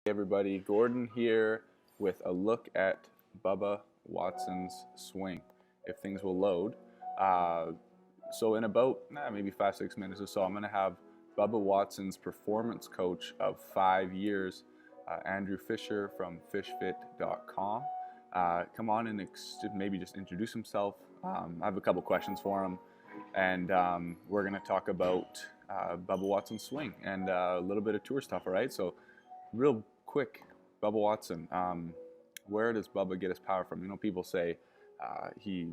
Everybody, Gordon here with a look at Bubba Watsons Swing, if things will load. So in about maybe 5-6 minutes or so, I'm going to have Bubba Watsons performance coach of 5 years, Andrew Fischer from fishfit.com. Come on and maybe just introduce himself. I have a couple questions for him, and we're going to talk about Bubba Watsons Swing and a little bit of tour stuff, all right? So real quick, Bubba Watson, where does Bubba get his power from? People say he's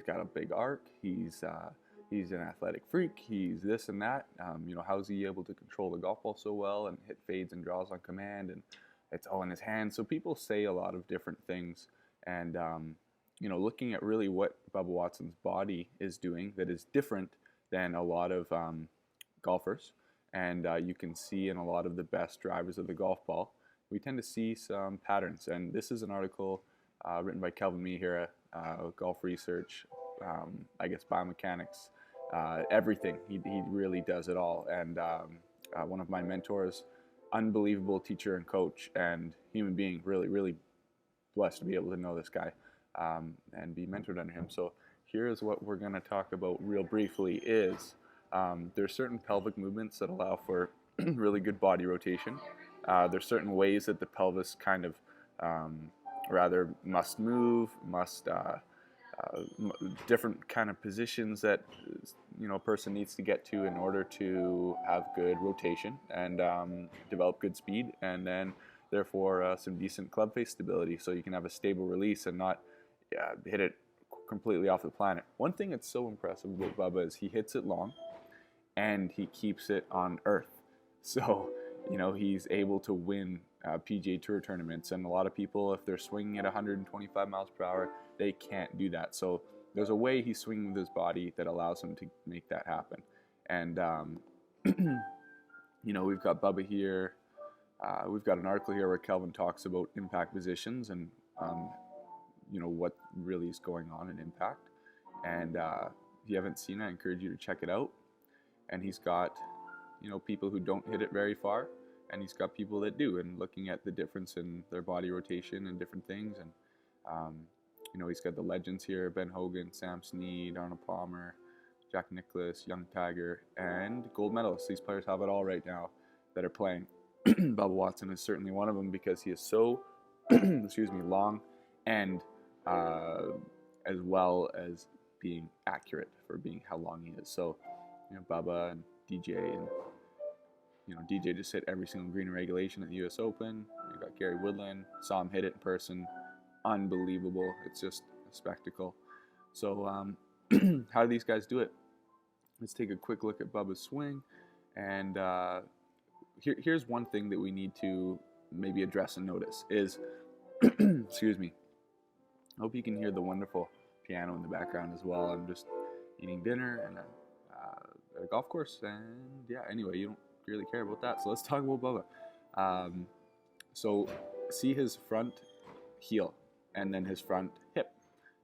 got a big arc, he's an athletic freak, he's this and that. How's he able to control the golf ball so well and hit fades and draws on command, and it's all in his hands? So people say a lot of different things, and looking at really what Bubba Watson's body is doing that is different than a lot of golfers. And you can see in a lot of the best drivers of the golf ball, we tend to see some patterns. And this is an article written by Kelvin Miyahira, golf research, biomechanics, everything. He really does it all. And one of my mentors, unbelievable teacher and coach and human being, really, really blessed to be able to know this guy and be mentored under him. So here is what we're going to talk about real briefly is there's certain pelvic movements that allow for really good body rotation. There's certain ways that the pelvis kind of rather must move, different kind of positions that a person needs to get to in order to have good rotation and develop good speed, and then therefore some decent club face stability, so you can have a stable release and not hit it completely off the planet. One thing that's so impressive about Bubba is he hits it long and he keeps it on earth. So, he's able to win PGA Tour tournaments. And a lot of people, if they're swinging at 125 miles per hour, they can't do that. So there's a way he's swinging with his body that allows him to make that happen. And, we've got Bubba here. We've got an article here where Kelvin talks about impact positions and, what really is going on in impact. And if you haven't seen it, I encourage you to check it out. And he's got, people who don't hit it very far, and he's got people that do, and looking at the difference in their body rotation and different things. And, he's got the legends here: Ben Hogan, Sam Snead, Arnold Palmer, Jack Nicklaus, Young Tiger, and gold medalists. These players have it all right now that are playing. Bubba Watson is certainly one of them because he is so, long, and as well as being accurate for being how long he is. So, Bubba and DJ, and DJ just hit every single green in regulation at the U.S. Open. You got Gary Woodland, saw him hit it in person, unbelievable. It's just a spectacle. So how do these guys do it? Let's take a quick look at Bubba's swing, and here's one thing that we need to maybe address and notice is, excuse me, I hope you can hear the wonderful piano in the background as well. I'm just eating dinner and at a golf course, and anyway, you don't really care about that, so let's talk about Bubba. So see his front heel and then his front hip.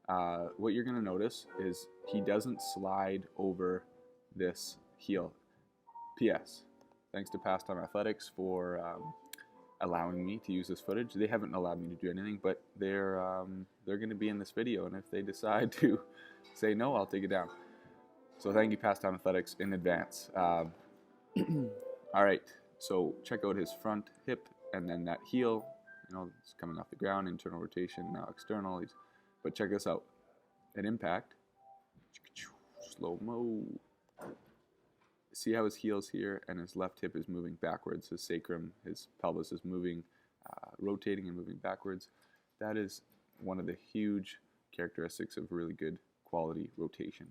What you're going to notice is he doesn't slide over this heel. P.S. Thanks to Pastime Athletics for allowing me to use this footage. They haven't allowed me to do anything, but they're going to be in this video, and if they decide to say no, I'll take it down. So thank you, Pastime Athletics, in advance. All right, so check out his front hip and then that heel. It's coming off the ground, internal rotation, now external. But check this out. At impact, slow-mo. See how his heel's here and his left hip is moving backwards. His sacrum, his pelvis is moving, rotating and moving backwards. That is one of the huge characteristics of really good quality rotation.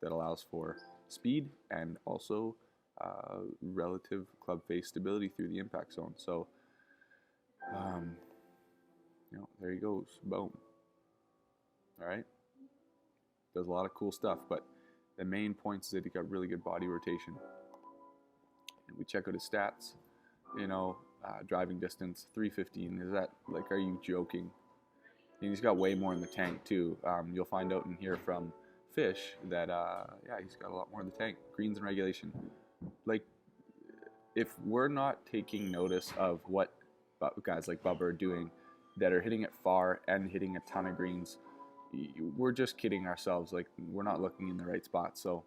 That allows for speed and also relative club face stability through the impact zone. So, there he goes. Boom. All right. Does a lot of cool stuff, but the main point is that he got really good body rotation. And we check out his stats. Driving distance 315. Is that are you joking? And he's got way more in the tank too. You'll find out in here from Fish that he's got a lot more in the tank. Greens in regulation, if we're not taking notice of what guys like Bubba are doing, that are hitting it far and hitting a ton of greens, we're just kidding ourselves. Like, we're not looking in the right spot. So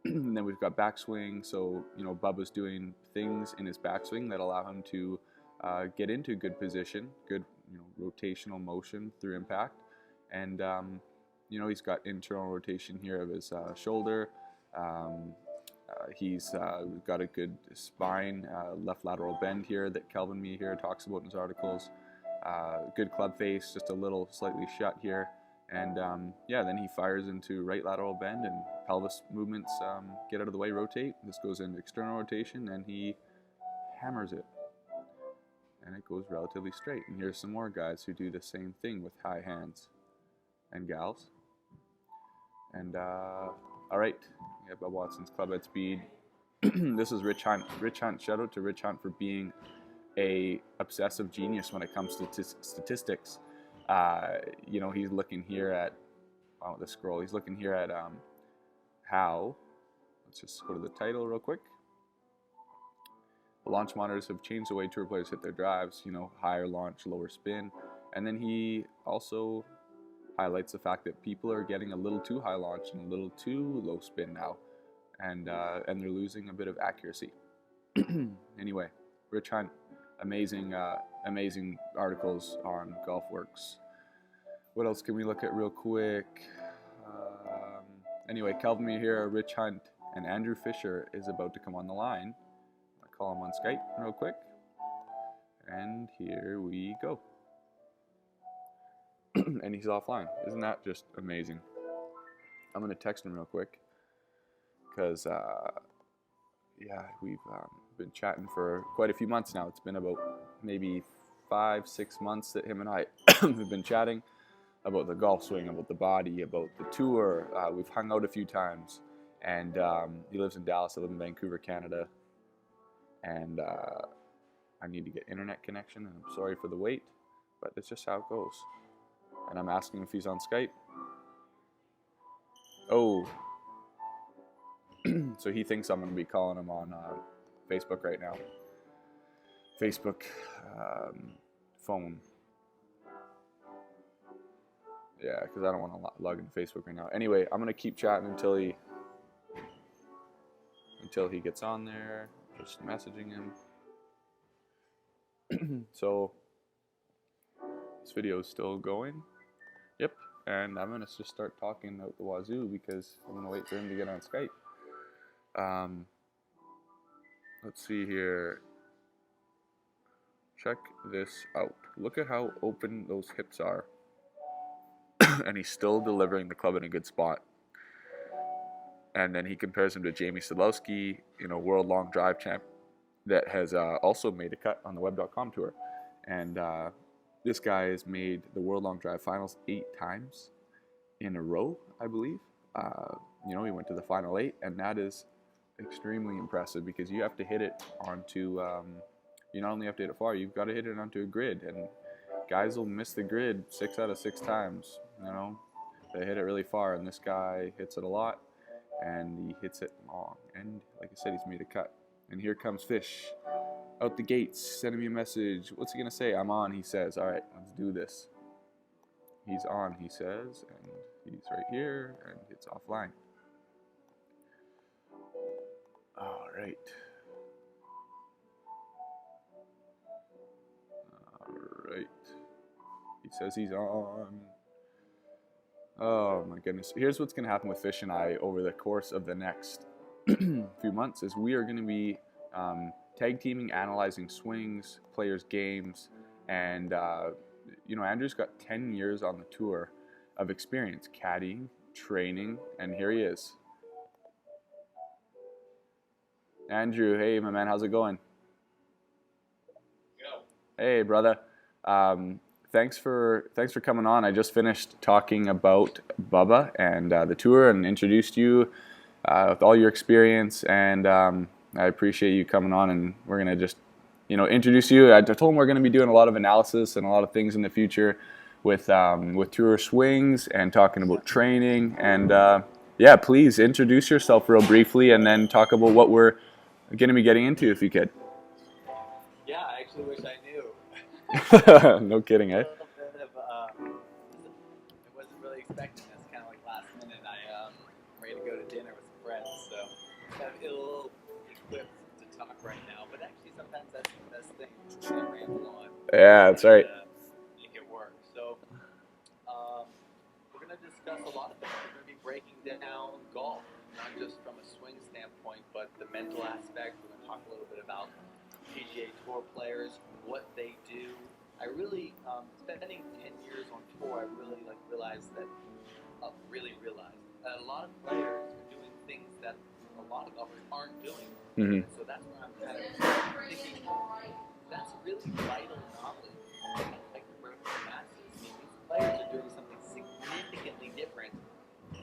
and then we've got backswing. So, you know, Bubba's doing things in his backswing that allow him to get into good position, good, you know, rotational motion through impact. And, you know, he's got internal rotation here of his shoulder. He's got a good spine, left lateral bend here that Kelvin Miyahira talks about in his articles. Good club face, just a little slightly shut here. And yeah, then he fires into right lateral bend, and pelvis movements get out of the way, rotate. This goes into external rotation, and he hammers it. And it goes relatively straight. And here's some more guys who do the same thing with high hands, and gals. And all right, yeah, Bubba Watsons club head speed. This is Rich Hunt. Rich Hunt, shout out to Rich Hunt for being a obsessive genius when it comes to statistics. You know, he's looking here at, oh, the scroll. He's looking here at how, let's just go to the title real quick. Launch monitors have changed the way tour players hit their drives, you know, higher launch, lower spin. And then he also highlights the fact that people are getting a little too high launch and a little too low spin now. And they're losing a bit of accuracy. Anyway, Rich Hunt, amazing articles on GolfWorks. What else can we look at real quick? Anyway, Kelvin Miyahira, Rich Hunt, and Andrew Fischer is about to come on the line. I'll call him on Skype real quick. And here we go. And he's offline. Isn't that just amazing? I'm going to text him real quick. Because, yeah, we've been chatting for quite a few months now. It's been about maybe 5-6 months that him and I have been chatting about the golf swing, about the body, about the tour. We've hung out a few times. And he lives in Dallas. I live in Vancouver, Canada. And I need to get internet connection. And I'm sorry for the wait, but it's just how it goes. And I'm asking if he's on Skype. Oh. So he thinks I'm going to be calling him on Facebook right now. Facebook phone. Yeah, because I don't want to log into Facebook right now. Anyway, I'm going to keep chatting until he gets on there. Just messaging him. So this video is still going. Yep. And I'm going to just start talking out the wazoo because I'm going to wait for him to get on Skype. Let's see here. Check this out. Look at how open those hips are. And he's still delivering the club in a good spot. And then he compares him to Jamie Sadlowski, you know, world long drive champ that has also made a cut on the web.com tour. And this guy has made the world long drive finals 8 times in a row, I believe. You know, he went to the final 8, and that is extremely impressive because you have to hit it onto, you not only have to hit it far, you've got to hit it onto a grid, and guys will miss the grid 6 out of 6 times, you know. They hit it really far, and this guy hits it a lot, and he hits it long, and like I said, he's made a cut. And here comes Fish, out the gates, sending me a message. What's he going to say? I'm on, he says. All right, let's do this. He's on, he says, and he's right here, and it's offline. All right. All right. He says he's on. Oh my goodness. Here's what's going to happen with Fish and I over the course of the next few months is we are going to be tag teaming, analyzing swings, players' games, and you know, Andrew's got 10 years on the tour of experience, caddying, training, and here he is. Andrew, hey my man, how's it going? Yo. Hey brother, thanks for coming on. I just finished talking about Bubba and the tour and introduced you with all your experience, and I appreciate you coming on, and we're gonna just, you know, introduce you. I told him we're gonna be doing a lot of analysis and a lot of things in the future with tour swings and talking about training, and yeah, please introduce yourself real briefly and then talk about what we're going to be getting into if you could? Yeah, I actually wish I knew. No kidding, eh? A little bit of, I wasn't really expecting this, kind of like last minute. I'm ready to go to dinner with some friends, so kind of ill-equipped to talk right now. But actually, sometimes that's the best thing. Just kind of ramble on Yeah, that's right. and make it work. So we're going to discuss a lot of things. We're going to be breaking down golf, not just from a swing standpoint, but the mental aspect. We're going to talk a little bit about PGA Tour players, what they do. I really, spending 10 years on tour, I really realized that a lot of players are doing things that a lot of golfers aren't doing. Mm-hmm. So that's where I'm kind of thinking that's really vital knowledge. Like for the masses, I mean, these players are doing something significantly different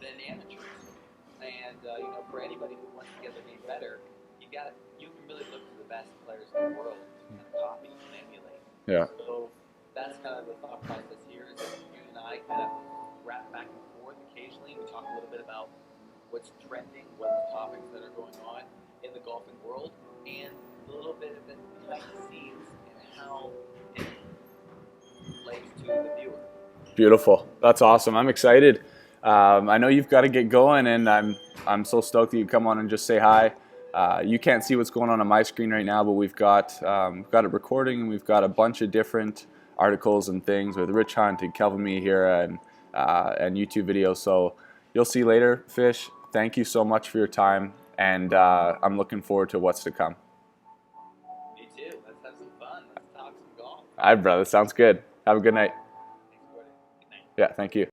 than amateurs. And for anybody who wants to get their game better, you can really look to the best players in the world to kind of copy and emulate. Yeah. So that's kind of the thought process here. Is that you and I kind of wrap back and forth occasionally. We talk a little bit about what's trending, what the topics that are going on in the golfing world, and a little bit of it behind the scenes and how it relates to the viewer. Beautiful. That's awesome. I'm excited. I know you've got to get going, and I'm so stoked that you come on and just say hi. You can't see what's going on my screen right now, but we've got it recording, and we've got a bunch of different articles and things with Rich Hunt and Kelvin Miyahira and YouTube videos. So you'll see later. Fish, thank you so much for your time, and I'm looking forward to what's to come. Me too. Let's have some fun. Let's talk some golf. All right, brother. Sounds good. Have a good night. Thanks, Gordon. Good night. Yeah, thank you.